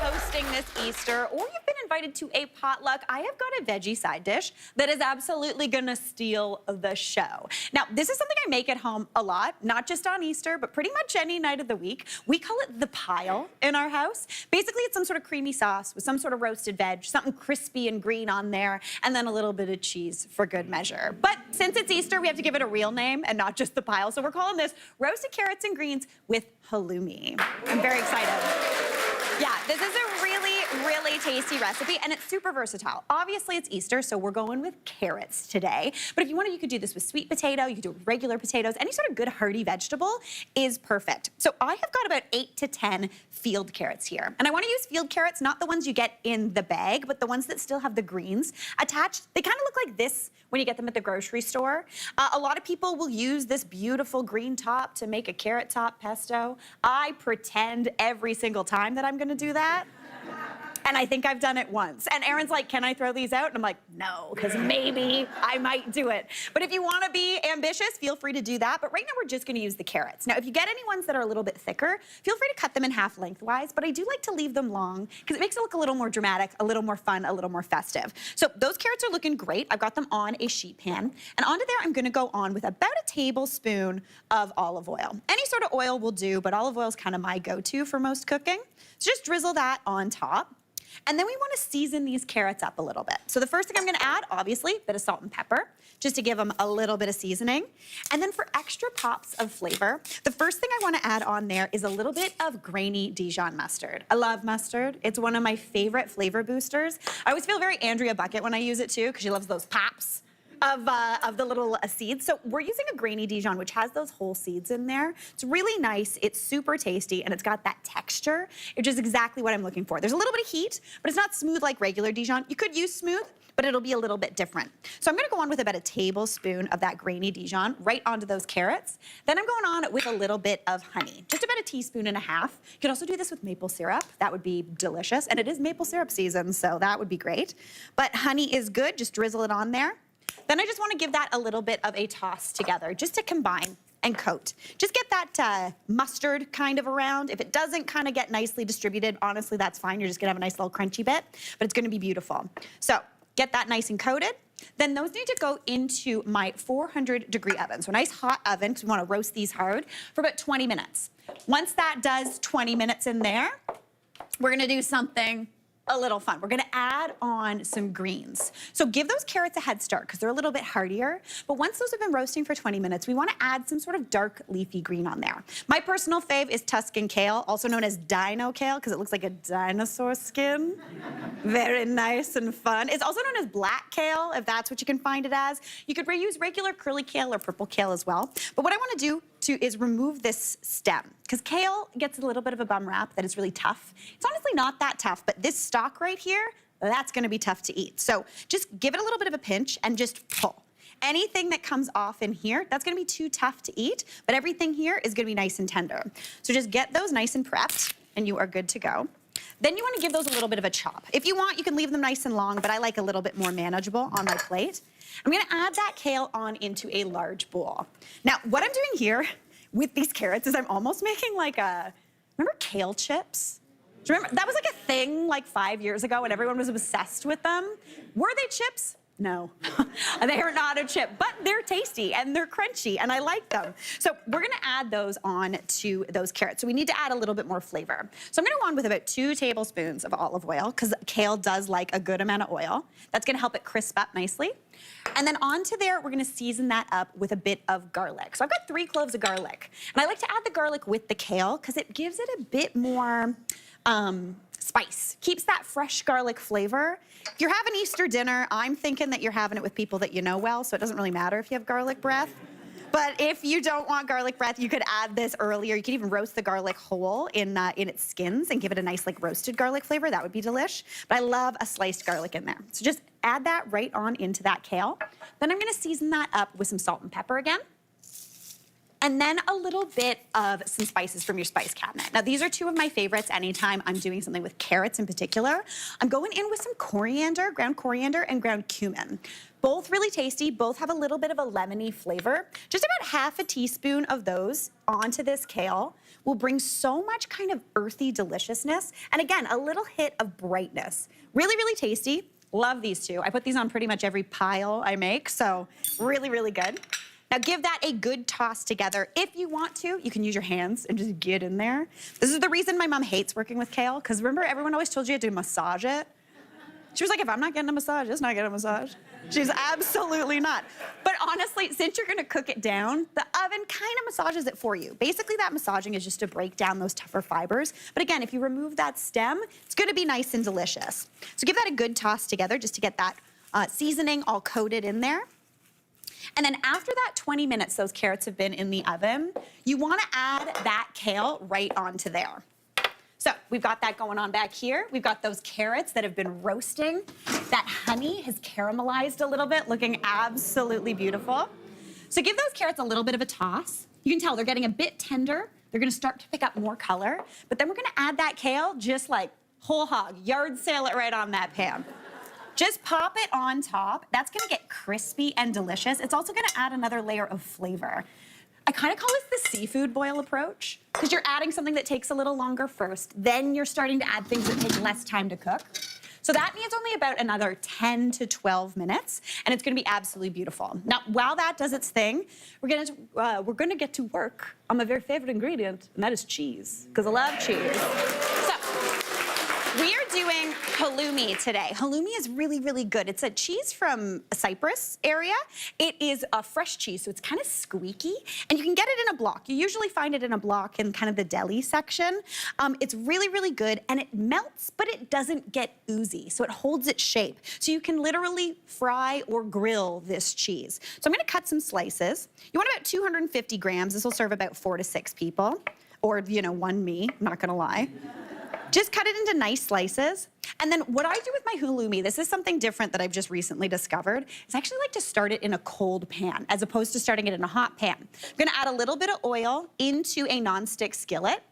hosting this Easter, or you've been invited to a potluck, I have got a veggie side dish that is absolutely gonna steal the show. Now, this is something I make at home a lot, not just on Easter, but pretty much any night of the week. We call it the pile in our house. Basically, it's some sort of creamy sauce with some sort of roasted veg, something crispy and green on there, and then a little bit of cheese for good measure. But since it's Easter, we have to give it a real name and not just the pile, so we're calling this roasted carrots and greens with halloumi. I'm very excited. Yeah, this is a really tasty recipe, and it's super versatile. Obviously, it's Easter, so we're going with carrots today. But if you wanted, you could do this with sweet potato, you could do it with regular potatoes. Any sort of good hearty vegetable is perfect. So I have got about 8 to 10 field carrots here. And I want to use field carrots, not the ones you get in the bag, but the ones that still have the greens attached. They kind of look like this when you get them at the grocery store. A lot of people will use this beautiful green top to make a carrot top pesto. I pretend every single time that I'm gonna do that. And I think I've done it once. And Aaron's like, can I throw these out? And I'm like, no, because maybe I might do it. But if you want to be ambitious, feel free to do that. But right now, we're just going to use the carrots. Now, if you get any ones that are a little bit thicker, feel free to cut them in half lengthwise. But I do like to leave them long because it makes it look a little more dramatic, a little more fun, a little more festive. So those carrots are looking great. I've got them on a sheet pan. And onto there, I'm going to go on with about a tablespoon of olive oil. Any sort of oil will do, but olive oil is kind of my go-to for most cooking. So just drizzle that on top. And then we want to season these carrots up a little bit. So the first thing I'm going to add, obviously, a bit of salt and pepper, just to give them a little bit of seasoning. And then for extra pops of flavor, the first thing I want to add on there is a little bit of grainy Dijon mustard. I love mustard. It's one of my favorite flavor boosters. I always feel very Andrea Bucket when I use it too, because she loves those pops of the little seeds. So we're using a grainy Dijon, which has those whole seeds in there. It's really nice, it's super tasty, and it's got that texture, which is exactly what I'm looking for. There's a little bit of heat, but it's not smooth like regular Dijon. You could use smooth, but it'll be a little bit different. So I'm gonna go on with about a tablespoon of that grainy Dijon right onto those carrots. Then I'm going on with a little bit of honey, just about 1.5 teaspoons. You can also do this with maple syrup. That would be delicious. And it is maple syrup season, so that would be great. But honey is good, just drizzle it on there. Then I just want to give that a little bit of a toss together, just to combine and coat. Just get that mustard kind of around. If it doesn't kind of get nicely distributed, honestly, that's fine. You're just gonna have a nice little crunchy bit, but it's gonna be beautiful. So get that nice and coated. Then those need to go into my 400-degree oven. So a nice hot oven, because we want to roast these hard, for about 20 minutes. Once that does 20 minutes in there, we're gonna do something a little fun. We're gonna add on some greens. So give those carrots a head start because they're a little bit heartier. But once those have been roasting for 20 minutes, we wanna add some sort of dark leafy green on there. My personal fave is Tuscan kale, also known as dino kale because it looks like a dinosaur skin. Very nice and fun. It's also known as black kale, if that's what you can find it as. You could reuse regular curly kale or purple kale as well. But what I wanna do is remove this stem, because kale gets a little bit of a bum rap that is really tough. It's honestly not that tough, but this stalk right here, that's gonna be tough to eat. So just give it a little bit of a pinch and just pull. Anything that comes off in here, that's gonna be too tough to eat, but everything here is gonna be nice and tender. So just get those nice and prepped, and you are good to go. Then you wanna give those a little bit of a chop. If you want, you can leave them nice and long, but I like a little bit more manageable on my plate. I'm gonna add that kale on into a large bowl. Now, what I'm doing here with these carrots is I'm almost making like remember kale chips? Do you remember? That was like a thing like 5 years ago and everyone was obsessed with them. Were they chips? No, they are not a chip, but they're tasty and they're crunchy and I like them. So we're gonna add those on to those carrots. So we need to add a little bit more flavor. So I'm gonna go on with about 2 tablespoons of olive oil because kale does like a good amount of oil. That's gonna help it crisp up nicely. And then onto there, we're gonna season that up with a bit of garlic. So I've got 3 cloves of garlic. And I like to add the garlic with the kale because it gives it a bit more spice, keeps that fresh garlic flavor. If you're having Easter dinner, I'm thinking that you're having it with people that you know well, so it doesn't really matter if you have garlic breath. But if you don't want garlic breath, you could add this earlier. You could even roast the garlic whole in its skins and give it a nice like roasted garlic flavor. That would be delish. But I love a sliced garlic in there. So just add that right on into that kale. Then I'm gonna season that up with some salt and pepper again. And then a little bit of some spices from your spice cabinet. Now, these are 2 of my favorites anytime I'm doing something with carrots in particular. I'm going in with some coriander, ground coriander, and ground cumin. Both really tasty, both have a little bit of a lemony flavor. Just about 1/2 teaspoon of those onto this kale. will bring so much kind of earthy deliciousness. And again, a little hit of brightness. Really, really tasty. Love these two. I put these on pretty much every pile I make, so really, really good. Now give that a good toss together. If you want to, you can use your hands and just get in there. This is the reason my mom hates working with kale, because remember everyone always told you to massage it? She was like, if I'm not getting a massage, it's not getting a massage. She's absolutely not. But honestly, since you're gonna cook it down, the oven kind of massages it for you. Basically, that massaging is just to break down those tougher fibers. But again, if you remove that stem, it's gonna be nice and delicious. So give that a good toss together just to get that seasoning all coated in there. And then after that 20 minutes those carrots have been in the oven, you wanna add that kale right onto there. So we've got that going on back here. We've got those carrots that have been roasting. That honey has caramelized a little bit, looking absolutely beautiful. So give those carrots a little bit of a toss. You can tell they're getting a bit tender. They're gonna start to pick up more color. But then we're gonna add that kale just like whole hog, yard sale it right on that pan. Just pop it on top. That's gonna get crispy and delicious. It's also gonna add another layer of flavor. I kind of call this the seafood boil approach, because you're adding something that takes a little longer first, then you're starting to add things that take less time to cook. So that needs only about another 10 to 12 minutes, and it's gonna be absolutely beautiful. Now, while that does its thing, we're gonna get to work on my very favorite ingredient, and that is cheese, because I love cheese. So, we are doing halloumi today. Halloumi is really, really good. It's a cheese from Cyprus area. It is a fresh cheese, so it's kind of squeaky, and you can get it in a block. You usually find it in a block in kind of the deli section. It's really, really good, and it melts, but it doesn't get oozy, so it holds its shape. So you can literally fry or grill this cheese. So I'm gonna cut some slices. You want about 250 grams. This will serve about 4 to 6 people, or, you know, one me, I'm not gonna lie. Just cut it into nice slices. And then what I do with my halloumi, this is something different that I've just recently discovered, is I actually like to start it in a cold pan as opposed to starting it in a hot pan. I'm gonna add a little bit of oil into a nonstick skillet.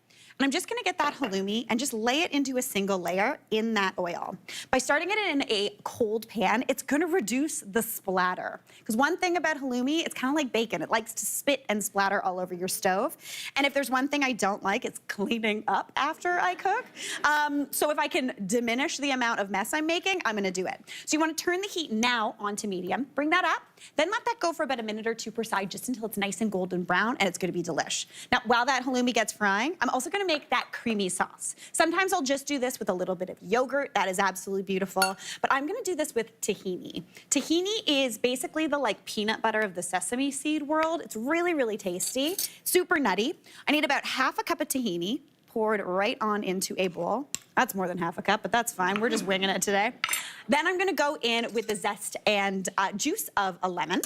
And I'm just gonna get that halloumi and just lay it into a single layer in that oil. By starting it in a cold pan, it's gonna reduce the splatter. Because one thing about halloumi, it's kind of like bacon. It likes to spit and splatter all over your stove. And if there's one thing I don't like, it's cleaning up after I cook. So if I can diminish the amount of mess I'm making, I'm gonna do it. So you wanna turn the heat now onto medium, bring that up, then let that go for about a minute or two per side just until it's nice and golden brown, and it's gonna be delish. Now, while that halloumi gets frying, I'm also gonna make that creamy sauce. Sometimes I'll just do this with a little bit of yogurt. That is absolutely beautiful. But I'm gonna do this with tahini. Tahini is basically the like peanut butter of the sesame seed world. It's really, really tasty, super nutty. I need about half a cup of tahini poured right on into a bowl. That's more than half a cup, but that's fine. We're just winging it today. Then I'm gonna go in with the zest and juice of a lemon,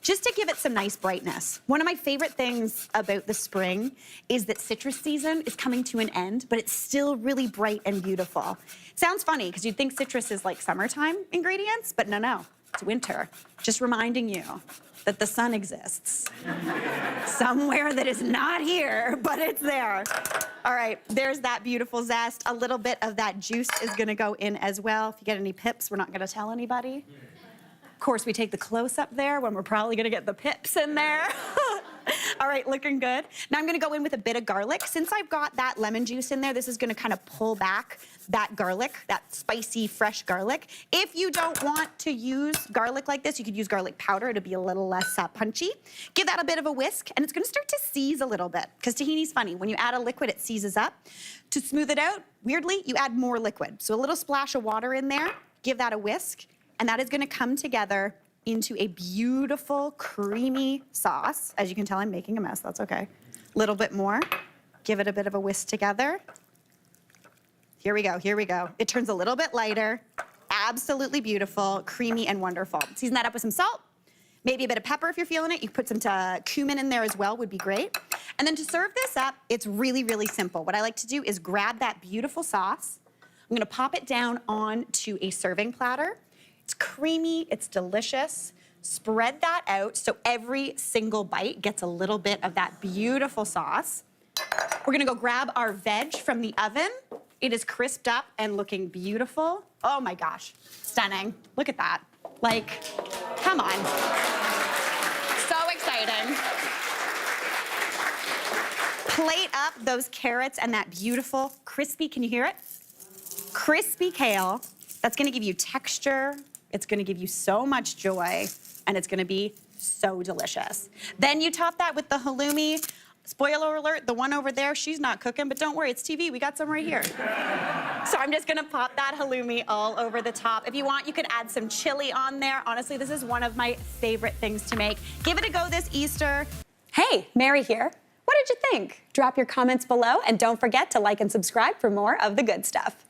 just to give it some nice brightness. One of my favorite things about the spring is that citrus season is coming to an end, but it's still really bright and beautiful. Sounds funny, because you'd think citrus is like summertime ingredients, but no, it's winter. Just reminding you that the sun exists somewhere that is not here, but it's there. All right, there's that beautiful zest. A little bit of that juice is gonna go in as well. If you get any pips, we're not gonna tell anybody. Of course, we take the close-up there when we're probably gonna get the pips in there. All right, looking good. Now I'm gonna go in with a bit of garlic. Since I've got that lemon juice in there, this is gonna kind of pull back that garlic, that spicy, fresh garlic. If you don't want to use garlic like this, you could use garlic powder. It'll be a little less punchy. Give that a bit of a whisk, and it's gonna start to seize a little bit, because tahini's funny. When you add a liquid, it seizes up. To smooth it out, weirdly, you add more liquid. So a little splash of water in there, give that a whisk, and that is gonna come together into a beautiful, creamy sauce. As you can tell, I'm making a mess, that's okay. A little bit more, give it a bit of a whisk together. Here we go, here we go. It turns a little bit lighter, absolutely beautiful, creamy and wonderful. Season that up with some salt, maybe a bit of pepper if you're feeling it. You can put some cumin in there as well, would be great. And then to serve this up, it's really, really simple. What I like to do is grab that beautiful sauce. I'm gonna pop it down onto a serving platter. It's creamy, it's delicious. Spread that out so every single bite gets a little bit of that beautiful sauce. We're gonna go grab our veg from the oven. It is crisped up and looking beautiful. Oh my gosh, stunning. Look at that. Like, come on. So exciting. plate up those carrots and that beautiful crispy, can you hear it? Crispy kale. That's gonna give you texture. It's gonna give you so much joy, and it's gonna be so delicious. Then you top that with the halloumi. Spoiler alert, the one over there, she's not cooking, but don't worry, it's TV. We got some right here. So I'm just gonna pop that halloumi all over the top. If you want, you could add some chili on there. Honestly, this is one of my favorite things to make. Give it a go this Easter. Hey, Mary here. What did you think? Drop your comments below, and don't forget to like and subscribe for more of the good stuff.